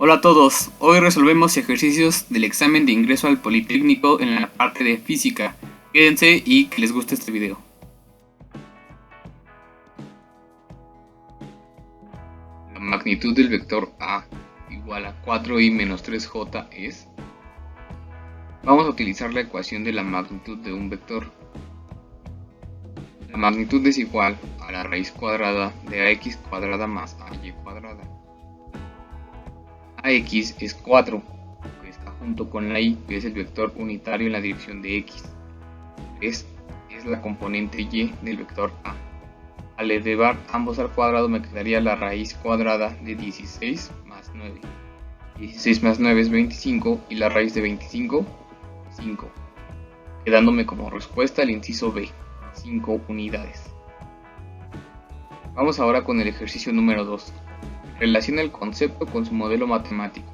Hola a todos, hoy resolvemos ejercicios del examen de ingreso al Politécnico en la parte de física. Quédense y que les guste este video. La magnitud del vector A igual a 4i menos 3j es... Vamos a utilizar la ecuación de la magnitud de un vector. La magnitud es igual a la raíz cuadrada de ax cuadrada más ay cuadrada. Ax es 4, que está junto con la y, que es el vector unitario en la dirección de x. Es la componente y del vector a. Al elevar ambos al cuadrado me quedaría la raíz cuadrada de 16 más 9. 16 más 9 es 25 y la raíz de 25, 5. Quedándome como respuesta el inciso B, 5 unidades. Vamos ahora con el ejercicio número 2. Relaciona el concepto con su modelo matemático.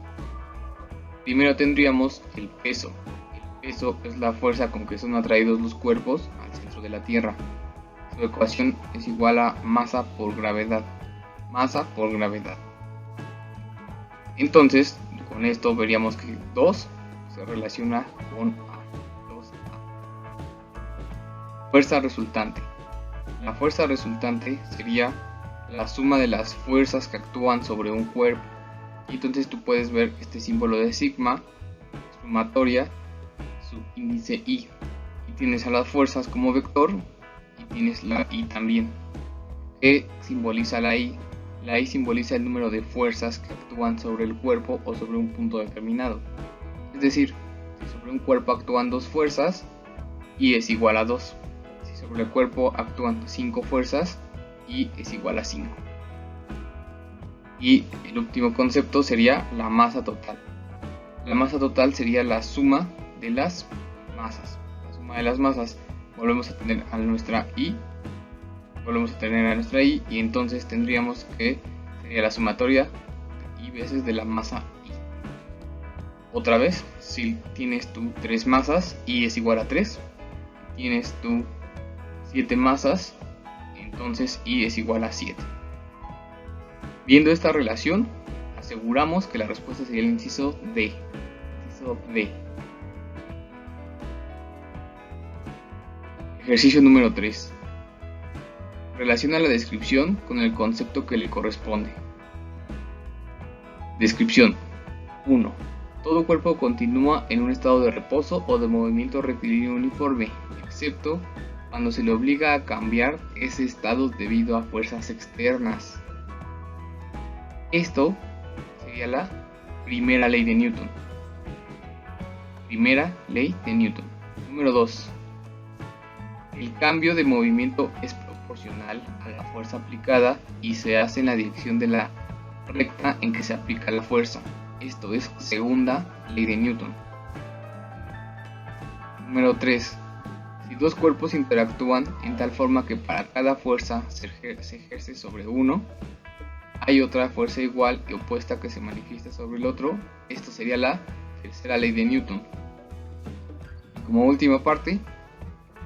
Primero tendríamos el peso. El peso es la fuerza con que son atraídos los cuerpos al centro de la Tierra. Su ecuación es igual a masa por gravedad. Masa por gravedad. Entonces, con esto veríamos que 2 se relaciona con A. 2A. Fuerza resultante. La fuerza resultante sería la suma de las fuerzas que actúan sobre un cuerpo. Y entonces tú puedes ver este símbolo de sigma, sumatoria, su índice I. Y tienes a las fuerzas como vector y tienes la I también. ¿Qué simboliza la I? La I simboliza el número de fuerzas que actúan sobre el cuerpo o sobre un punto determinado. Es decir, si sobre un cuerpo actúan 2 fuerzas, I es igual a 2. Si sobre el cuerpo actúan 5 fuerzas, I es igual a 5. Y el último concepto sería la masa total. La masa total sería la suma de las masas. La suma de las masas. Volvemos a tener a nuestra I. Y entonces tendríamos que sería la sumatoria de I veces de la masa I. Otra vez, si tienes tú 3 masas, I es igual a 3. Si tienes tú 7 masas, entonces I es igual a 7. Viendo esta relación, aseguramos que la respuesta sería el inciso D. Ejercicio número 3. Relaciona la descripción con el concepto que le corresponde. Descripción 1. Todo cuerpo continúa en un estado de reposo o de movimiento rectilíneo uniforme, excepto cuando se le obliga a cambiar ese estado debido a fuerzas externas. Esto sería la primera ley de Newton. Número 2. El cambio de movimiento es proporcional a la fuerza aplicada y se hace en la dirección de la recta en que se aplica la fuerza. Esto es segunda ley de Newton. Número 3. Si dos cuerpos interactúan en tal forma que para cada fuerza se ejerce sobre uno, hay otra fuerza igual y opuesta que se manifiesta sobre el otro. Esto sería la tercera ley de Newton. Como última parte,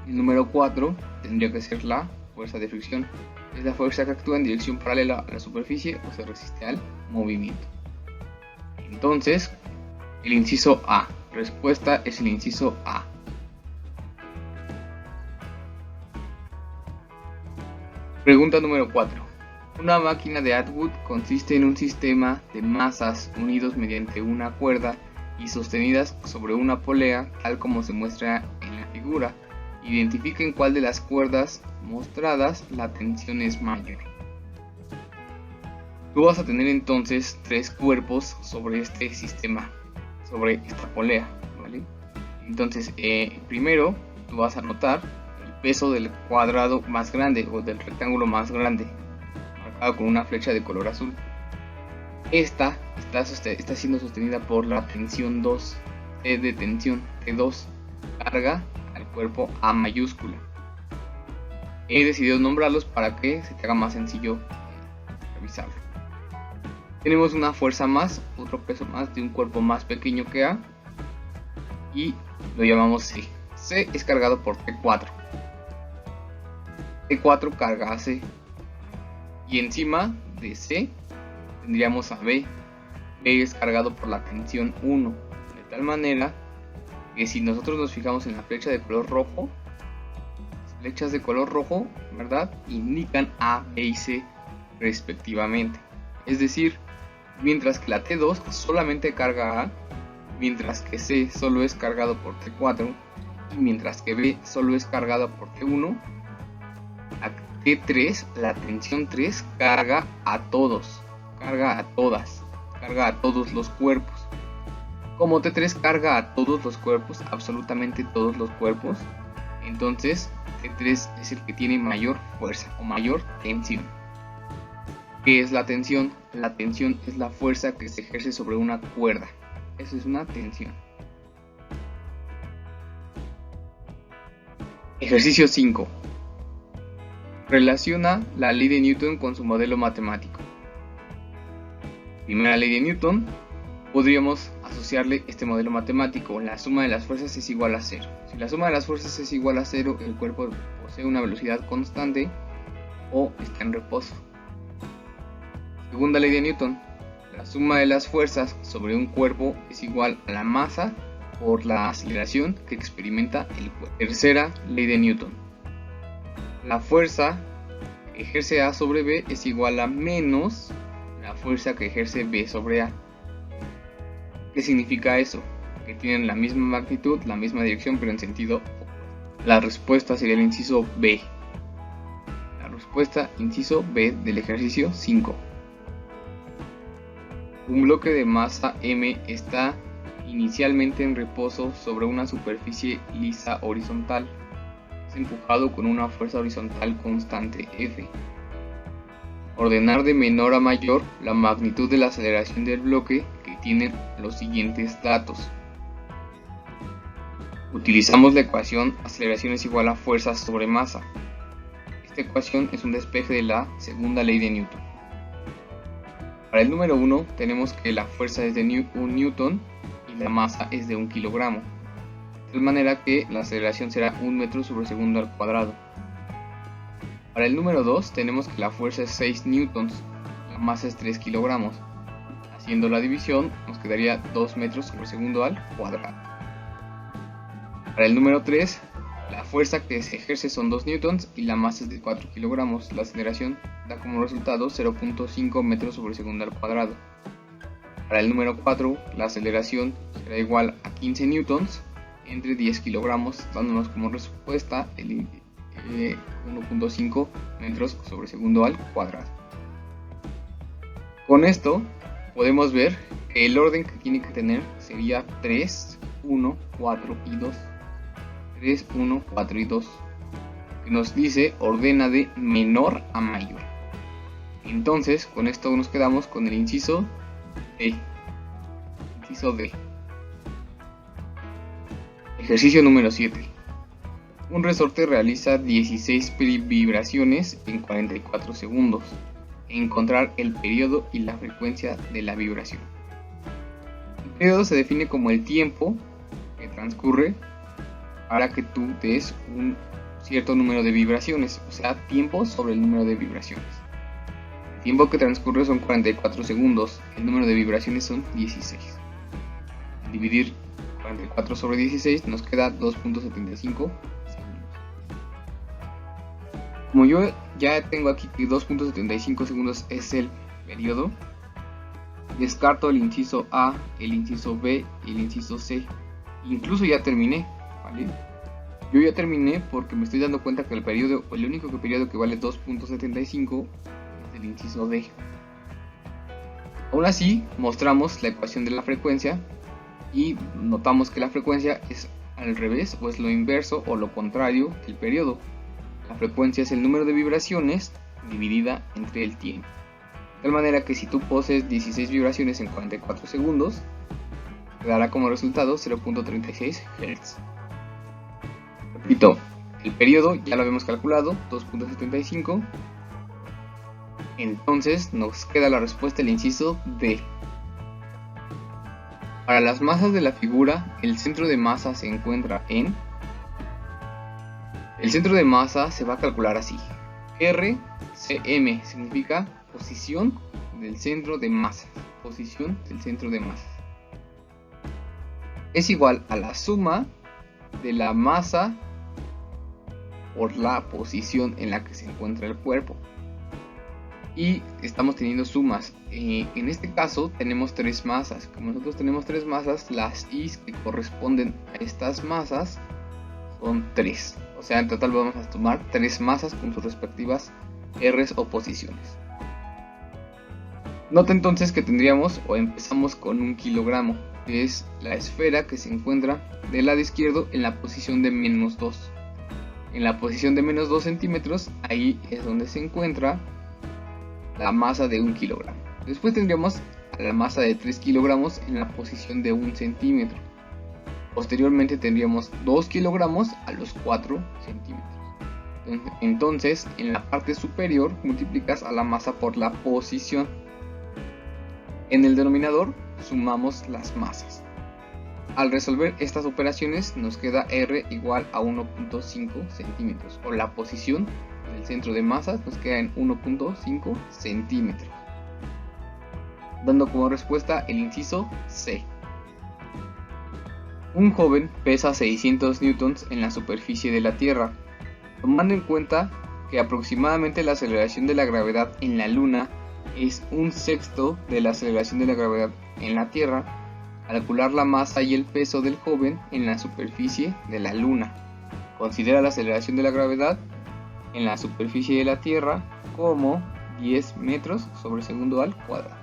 el número 4 tendría que ser la fuerza de fricción. Es la fuerza que actúa en dirección paralela a la superficie o se resiste al movimiento. Entonces, el inciso A. Respuesta es el inciso A. Pregunta número 4. Una máquina de Atwood consiste en un sistema de masas unidos mediante una cuerda y sostenidas sobre una polea, tal como se muestra en la figura. Identifiquen cuál de las cuerdas mostradas la tensión es mayor. Tú vas a tener entonces 3 cuerpos sobre este sistema, sobre esta polea, ¿vale? Entonces, primero tú vas a notar el peso del cuadrado más grande o del rectángulo más grande, marcado con una flecha de color azul. Esta está siendo sostenida por la tensión 2, T de tensión, T2, carga al cuerpo A mayúscula. He decidido nombrarlos para que se te haga más sencillo revisarlo. Tenemos una fuerza más, otro peso más de un cuerpo más pequeño que A y lo llamamos C. C es cargado por T4. T4 carga a C y encima de C tendríamos a B. P es cargado por la tensión 1, de tal manera que si nosotros nos fijamos en la flecha de color rojo, las flechas de color rojo, ¿verdad?, indican A, B y C respectivamente. Es decir, mientras que la T2 solamente carga A, mientras que C solo es cargado por T4 y mientras que B solo es cargado por T1, la T3, la tensión 3, carga a todos, carga a todas, carga a todos los cuerpos. Como T3 carga a todos los cuerpos, absolutamente todos los cuerpos, entonces T3 es el que tiene mayor fuerza o mayor tensión. ¿Qué es la tensión? La tensión es la fuerza que se ejerce sobre una cuerda. Eso es una tensión. Ejercicio 5. Relaciona la ley de Newton con su modelo matemático. Primera ley de Newton, podríamos asociarle este modelo matemático. La suma de las fuerzas es igual a 0. Si la suma de las fuerzas es igual a 0, el cuerpo posee una velocidad constante o está en reposo. Segunda ley de Newton, la suma de las fuerzas sobre un cuerpo es igual a la masa por la aceleración que experimenta el cuerpo. Tercera ley de Newton, la fuerza que ejerce A sobre B es igual a menos la fuerza que ejerce B sobre A. ¿Qué significa eso? Que tienen la misma magnitud, la misma dirección, pero en sentido opuesto. La respuesta sería el inciso B. La respuesta inciso B del ejercicio 5. Un bloque de masa M está inicialmente en reposo sobre una superficie lisa horizontal. Es empujado con una fuerza horizontal constante F. Ordenar de menor a mayor la magnitud de la aceleración del bloque que tiene los siguientes datos. Utilizamos la ecuación aceleración es igual a fuerza sobre masa. Esta ecuación es un despeje de la segunda ley de Newton. Para el número 1 tenemos que la fuerza es de 1 newton y la masa es de 1 kilogramo. De tal manera que la aceleración será 1 metro sobre segundo al cuadrado. Para el número 2 tenemos que la fuerza es 6 newtons, la masa es 3 kilogramos. Haciendo la división nos quedaría 2 metros sobre segundo al cuadrado. Para el número 3, la fuerza que se ejerce son 2 newtons y la masa es de 4 kilogramos. La aceleración da como resultado 0.5 metros sobre segundo al cuadrado. Para el número 4, la aceleración será igual a 15 newtons entre 10 kilogramos, dándonos como respuesta el 1.5 metros sobre segundo al cuadrado. Con esto podemos ver que el orden que tiene que tener sería 3, 1, 4 y 2. 3, 1, 4 y 2. Que nos dice ordena de menor a mayor. Entonces con esto nos quedamos con el inciso D. Inciso D. Ejercicio número 7. Un resorte realiza 16 vibraciones en 44 segundos. Encontrar el periodo y la frecuencia de la vibración. El periodo se define como el tiempo que transcurre para que tú des un cierto número de vibraciones, o sea, tiempo sobre el número de vibraciones. El tiempo que transcurre son 44 segundos, el número de vibraciones son 16. Al dividir 44 sobre 16 nos queda 2.75 segundos. Como yo ya tengo aquí que 2.75 segundos es el periodo, descarto el inciso A, el inciso B y el inciso C. Incluso ya terminé, ¿vale? Yo ya terminé porque me estoy dando cuenta que el único periodo que vale 2.75 es el inciso D. Aún así, mostramos la ecuación de la frecuencia y notamos que la frecuencia es al revés, o es lo inverso o lo contrario que el periodo. La frecuencia es el número de vibraciones dividida entre el tiempo. De tal manera que si tú posees 16 vibraciones en 44 segundos, te dará como resultado 0.36 Hz. Repito, el periodo ya lo habíamos calculado, 2.75. Entonces nos queda la respuesta del inciso D. Para las masas de la figura, el centro de masa se encuentra en... El centro de masa se va a calcular así. RCM significa posición del centro de masa. posición del centro de masas. Es igual a la suma de la masa por la posición en la que se encuentra el cuerpo. Y estamos teniendo sumas. En este caso tenemos tres masas. Como nosotros tenemos tres masas, las i's que corresponden a estas masas son 3. O sea, en total vamos a tomar 3 masas con sus respectivas r's o posiciones. Nota entonces que tendríamos o empezamos con 1 kilogramo, que es la esfera que se encuentra del lado izquierdo en la posición de -2. En la posición de -2 centímetros, ahí es donde se encuentra la masa de 1 kilogramo. Después tendríamos a la masa de 3 kilogramos en la posición de 1 centímetro. Posteriormente tendríamos 2 kilogramos a los 4 centímetros. Entonces, en la parte superior multiplicas a la masa por la posición. En el denominador sumamos las masas. Al resolver estas operaciones nos queda R igual a 1.5 centímetros, o la posición del centro de masas nos queda en 1.5 centímetros, dando como respuesta el inciso C. Un joven pesa 600 newtons en la superficie de la Tierra. Tomando en cuenta que aproximadamente la aceleración de la gravedad en la Luna es 1/6 de la aceleración de la gravedad en la Tierra, calcular la masa y el peso del joven en la superficie de la Luna. Considera la aceleración de la gravedad en la superficie de la Tierra como 10 metros sobre segundo al cuadrado.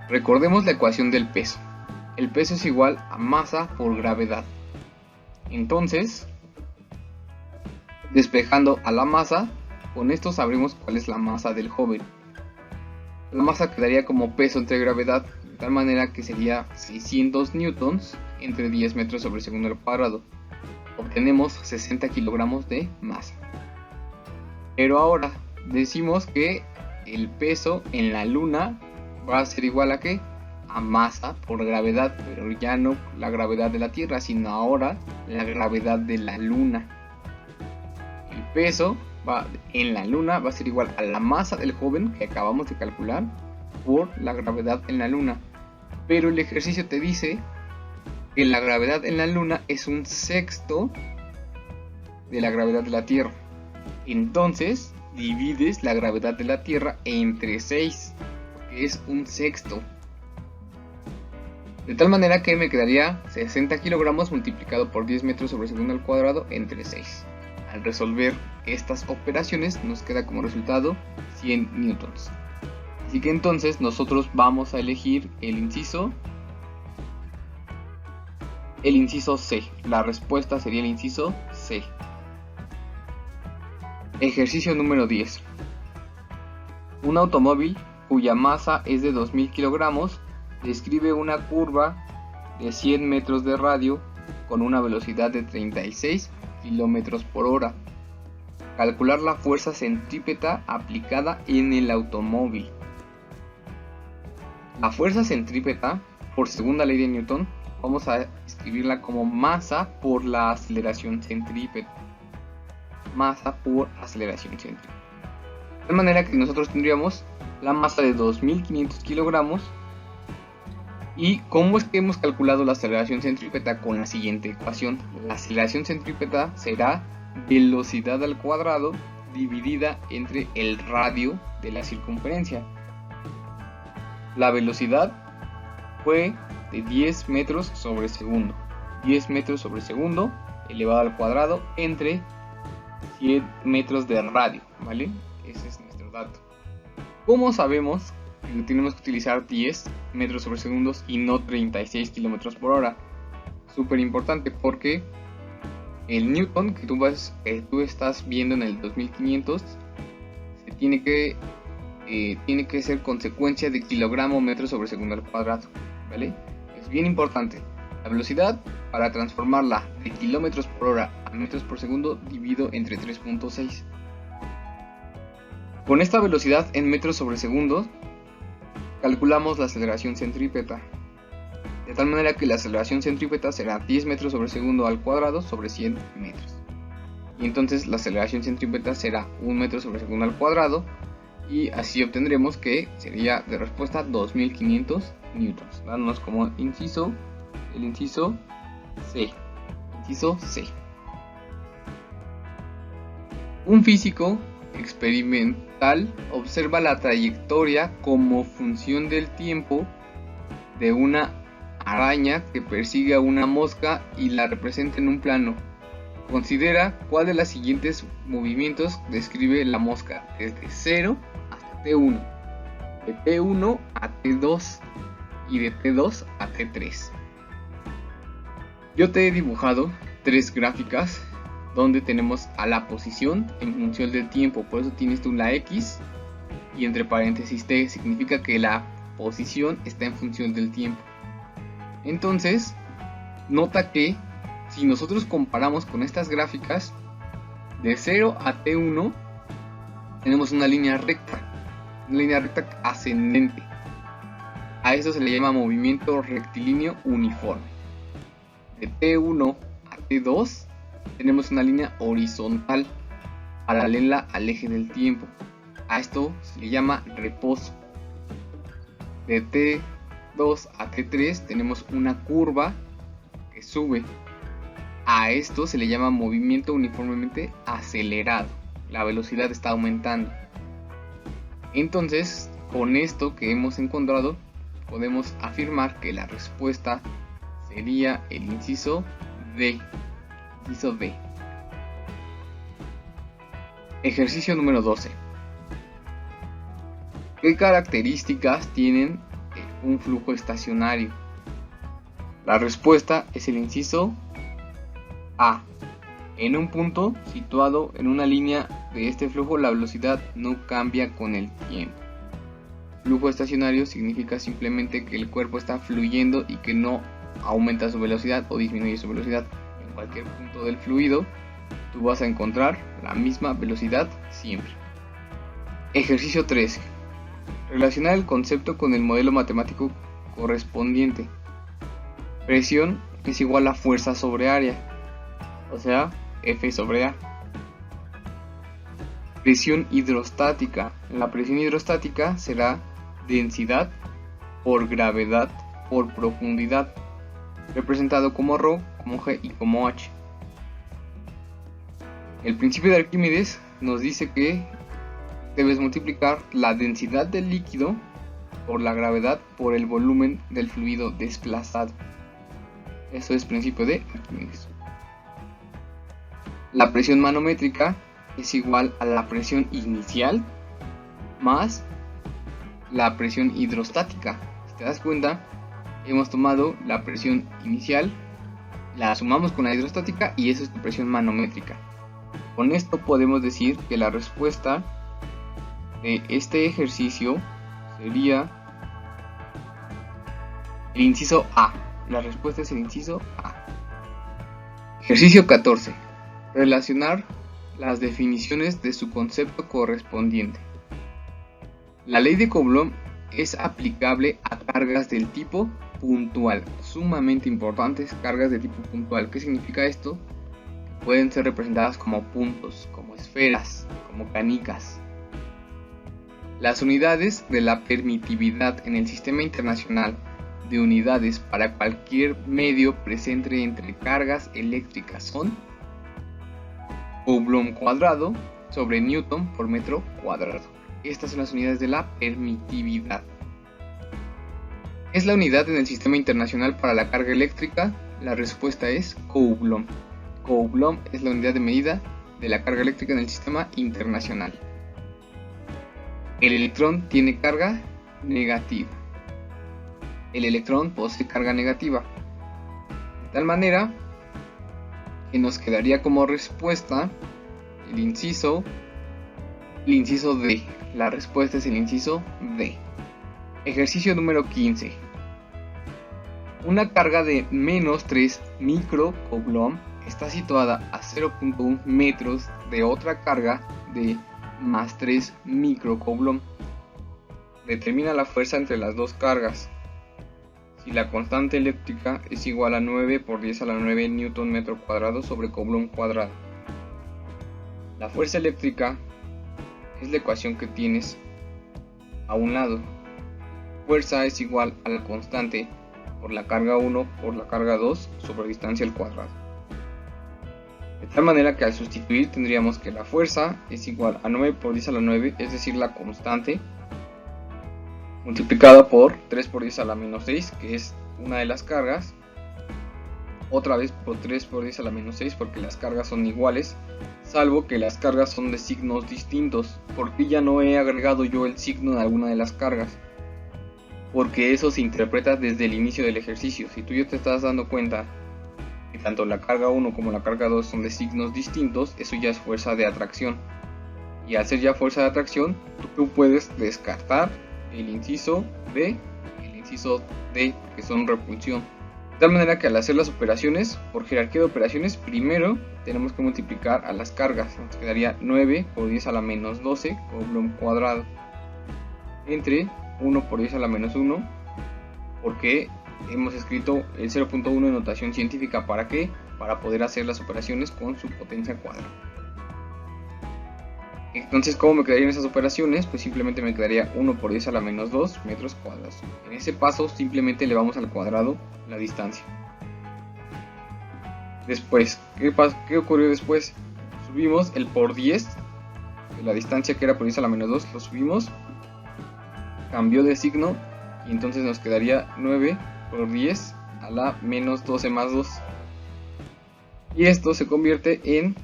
Recordemos la ecuación del peso. El peso es igual a masa por gravedad. Entonces, despejando a la masa, con esto sabremos cuál es la masa del joven. La masa quedaría como peso entre gravedad, de tal manera que sería 600 newtons entre 10 metros sobre segundo al cuadrado. Obtenemos 60 kilogramos de masa. Pero ahora decimos que el peso en la Luna va a ser igual a ¿qué? A masa por gravedad, pero ya no la gravedad de la Tierra, sino ahora la gravedad de la Luna. El peso en la Luna va a ser igual a la masa del joven que acabamos de calcular por la gravedad en la Luna. Pero el ejercicio te dice que la gravedad en la Luna es 1/6 de la gravedad de la Tierra. Entonces divides la gravedad de la Tierra entre 6, que es 1/6. De tal manera que me quedaría 60 kilogramos multiplicado por 10 metros sobre segundo al cuadrado entre 6. Al resolver estas operaciones nos queda como resultado 100 newtons. Así que entonces nosotros vamos a elegir el inciso C. La respuesta sería el inciso C. Ejercicio número 10. Un automóvil cuya masa es de 2000 kilogramos describe una curva de 100 metros de radio con una velocidad de 36 kilómetros por hora. Calcular la fuerza centrípeta aplicada en el automóvil. La fuerza centrípeta, por segunda ley de Newton, vamos a escribirla como masa por la aceleración centrípeta. Masa por aceleración centrípeta. De manera que nosotros tendríamos la masa de 2500 kilogramos. ¿Y cómo es que hemos calculado la aceleración centrípeta? Con la siguiente ecuación. La aceleración centrípeta será velocidad al cuadrado dividida entre el radio de la circunferencia. La velocidad fue de 10 metros sobre segundo. 10 metros sobre segundo elevado al cuadrado entre 100 metros de radio, ¿vale? Ese es nuestro dato. ¿Cómo sabemos que tenemos que utilizar 10 metros sobre segundos y no 36 kilómetros por hora? Súper importante, porque el Newton que tú estás viendo en el 2500 tiene que ser consecuencia de kilogramo metro sobre segundo al cuadrado, ¿vale? Es bien importante. La velocidad, para transformarla de kilómetros por hora a metros por segundo, divido entre 3.6. Con esta velocidad en metros sobre segundo calculamos la aceleración centrípeta, de tal manera que la aceleración centrípeta será 10 metros sobre segundo al cuadrado sobre 100 metros. Y entonces la aceleración centrípeta será 1 metro sobre segundo al cuadrado y así obtendremos que sería de respuesta 2500 newtons, dándonos como inciso el inciso C. Inciso C. Un físico experimental observa la trayectoria como función del tiempo de una araña que persigue a una mosca y la representa en un plano. Considera cuál de los siguientes movimientos describe la mosca desde 0 hasta T1, de T1 a T2 y de T2 a T3. Yo te he dibujado 3 gráficas donde tenemos a la posición en función del tiempo, por eso tienes tú la X y entre paréntesis T, significa que la posición está en función del tiempo. Entonces, nota que si nosotros comparamos con estas gráficas, de 0 a T1 tenemos una línea recta ascendente. A eso se le llama movimiento rectilíneo uniforme. De T1 a T2 tenemos una línea horizontal paralela al eje del tiempo. A esto se le llama reposo. De T2 a T3 tenemos una curva que sube. A esto se le llama movimiento uniformemente acelerado. La velocidad está aumentando. Entonces, con esto que hemos encontrado, podemos afirmar que la respuesta sería el inciso D. Inciso D. Ejercicio número 12. ¿Qué características tienen un flujo estacionario? La respuesta es el inciso A. En un punto situado en una línea de este flujo, la velocidad no cambia con el tiempo. Flujo estacionario significa simplemente que el cuerpo está fluyendo y que no aumenta su velocidad o disminuye su velocidad. En cualquier punto del fluido, tú vas a encontrar la misma velocidad siempre. Ejercicio 13. Relacionar el concepto con el modelo matemático correspondiente. Presión es igual a fuerza sobre área, o sea, F sobre A. Presión hidrostática. La presión hidrostática será densidad por gravedad por profundidad, representado como ρ, como g y como h. El principio de Arquímedes nos dice que debes multiplicar la densidad del líquido por la gravedad por el volumen del fluido desplazado. Eso es principio de Arquímedes. La presión manométrica es igual a la presión inicial más la presión hidrostática. Si te das cuenta, hemos tomado la presión inicial, la sumamos con la hidrostática y eso es tu presión manométrica. Con esto podemos decir que la respuesta de este ejercicio sería el inciso A. La respuesta es el inciso A. Ejercicio 14. Relacionar las definiciones de su concepto correspondiente. La ley de Coulomb es aplicable a cargas del tipo puntual. Sumamente importantes, cargas de tipo puntual. ¿Qué significa esto? Pueden ser representadas como puntos, como esferas, como canicas. Las unidades de la permitividad en el Sistema Internacional de Unidades para cualquier medio presente entre cargas eléctricas son Coulomb cuadrado sobre Newton por metro cuadrado. Estas son las unidades de la permitividad. ¿Qué es la unidad en el Sistema Internacional para la carga eléctrica? La respuesta es Coulomb. Coulomb es la unidad de medida de la carga eléctrica en el Sistema Internacional. El electrón tiene carga negativa. El electrón posee carga negativa. De tal manera que nos quedaría como respuesta el inciso D. La respuesta es el inciso D. Ejercicio número 15. Una carga de menos 3 microcoulomb está situada a 0.1 metros de otra carga de más 3 microcoulomb. Determina la fuerza entre las dos cargas. Si la constante eléctrica es igual a 9 por 10 a la 9 newton metro cuadrado sobre coulomb cuadrado. La fuerza eléctrica es la ecuación que tienes a un lado. Fuerza es igual a la constante por la carga 1 por la carga 2 sobre distancia al cuadrado. De tal manera que al sustituir tendríamos que la fuerza es igual a 9 por 10 a la 9, es decir, la constante, multiplicada por 3 por 10 a la menos 6, que es una de las cargas, otra vez por 3 por 10 a la menos 6, porque las cargas son iguales, salvo que las cargas son de signos distintos, porque ya no he agregado yo el signo de alguna de las cargas, porque eso se interpreta desde el inicio del ejercicio. Si tú ya te estás dando cuenta que tanto la carga 1 como la carga 2 son de signos distintos, eso ya es fuerza de atracción, y al ser ya fuerza de atracción, tú puedes descartar el inciso B y el inciso D, que son repulsión. De tal manera que al hacer las operaciones, por jerarquía de operaciones, primero tenemos que multiplicar a las cargas. Nos quedaría 9 por 10 a la menos 12 Coulomb cuadrado entre 1 por 10 a la menos 1, porque hemos escrito el 0.1 en notación científica. ¿Para qué? Para poder hacer las operaciones con su potencia cuadrada. Entonces, ¿cómo me quedarían esas operaciones? Pues simplemente me quedaría 1 por 10 a la menos 2 metros cuadrados. En ese paso simplemente elevamos al cuadrado la distancia. Después, ¿qué ocurrió después? Subimos el por 10 de la distancia, que era por 10 a la menos 2, lo subimos, cambió de signo y entonces nos quedaría 9 por 10 a la menos 12 más 2. Y esto se convierte en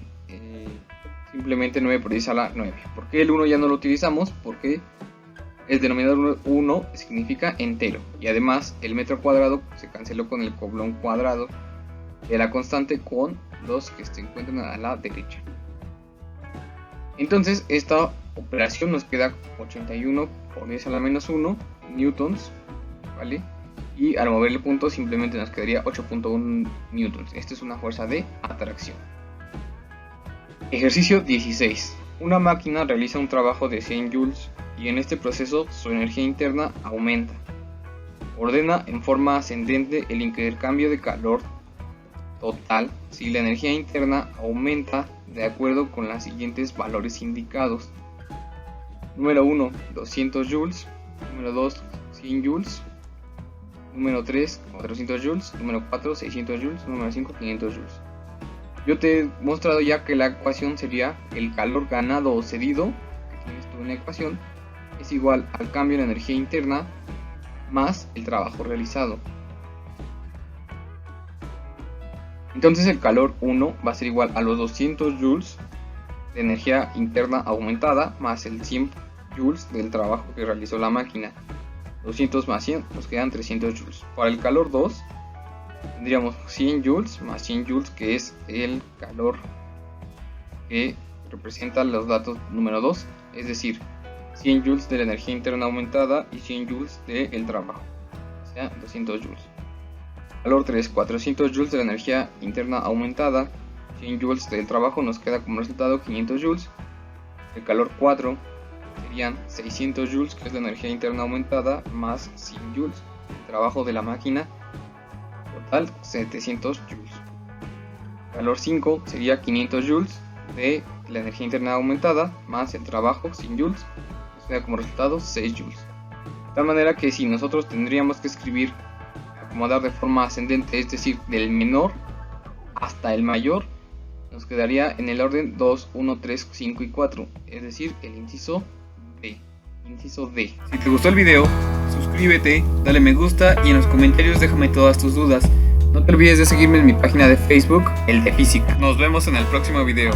simplemente 9 por 10 a la 9. ¿Por qué el 1 ya no lo utilizamos? Porque el denominador 1 significa entero. Y además el metro cuadrado se canceló con el Coulomb cuadrado de la constante con los que se encuentran a la derecha. Entonces esta operación nos queda 81 por 10 a la menos 1 newtons, ¿vale? Y al mover el punto simplemente nos quedaría 8.1 newtons. Esta es una fuerza de atracción. Ejercicio 16. Una máquina realiza un trabajo de 100 joules y en este proceso su energía interna aumenta. Ordena en forma ascendente el intercambio de calor total si la energía interna aumenta de acuerdo con los siguientes valores indicados. Número 1, 200 joules. Número 2, 100 joules. Número 3, 400 joules. Número 4, 600 joules. Número 5, 500 joules. Yo te he mostrado ya que la ecuación sería el calor ganado o cedido, que tienes tú en la ecuación, es igual al cambio en energía interna más el trabajo realizado. Entonces el calor 1 va a ser igual a los 200 joules de energía interna aumentada más el 100 joules del trabajo que realizó la máquina. 200 más 100 nos quedan 300 joules. Para el calor 2 tendríamos 100 joules más 100 joules, que es el calor que representa los datos número 2, es decir, 100 joules de la energía interna aumentada y 100 joules del trabajo, o sea, 200 joules. Calor 3, 400 joules de la energía interna aumentada, 100 joules del trabajo, nos queda como resultado 500 joules. El calor 4 serían 600 joules, que es la energía interna aumentada, más 100 joules, el trabajo de la máquina, total 700 joules. Calor 5 sería 500 joules de la energía interna aumentada más el trabajo 100 joules, nos queda como resultado 6 joules. De tal manera que si nosotros tendríamos que escribir, acomodar de forma ascendente, es decir, del menor hasta el mayor, nos quedaría en el orden 2, 1, 3, 5 y 4, es decir, el inciso D. Inciso D. Si te gustó el video, suscríbete, dale me gusta y en los comentarios déjame todas tus dudas. No te olvides de seguirme en mi página de Facebook, El de Física. Nos vemos en el próximo video.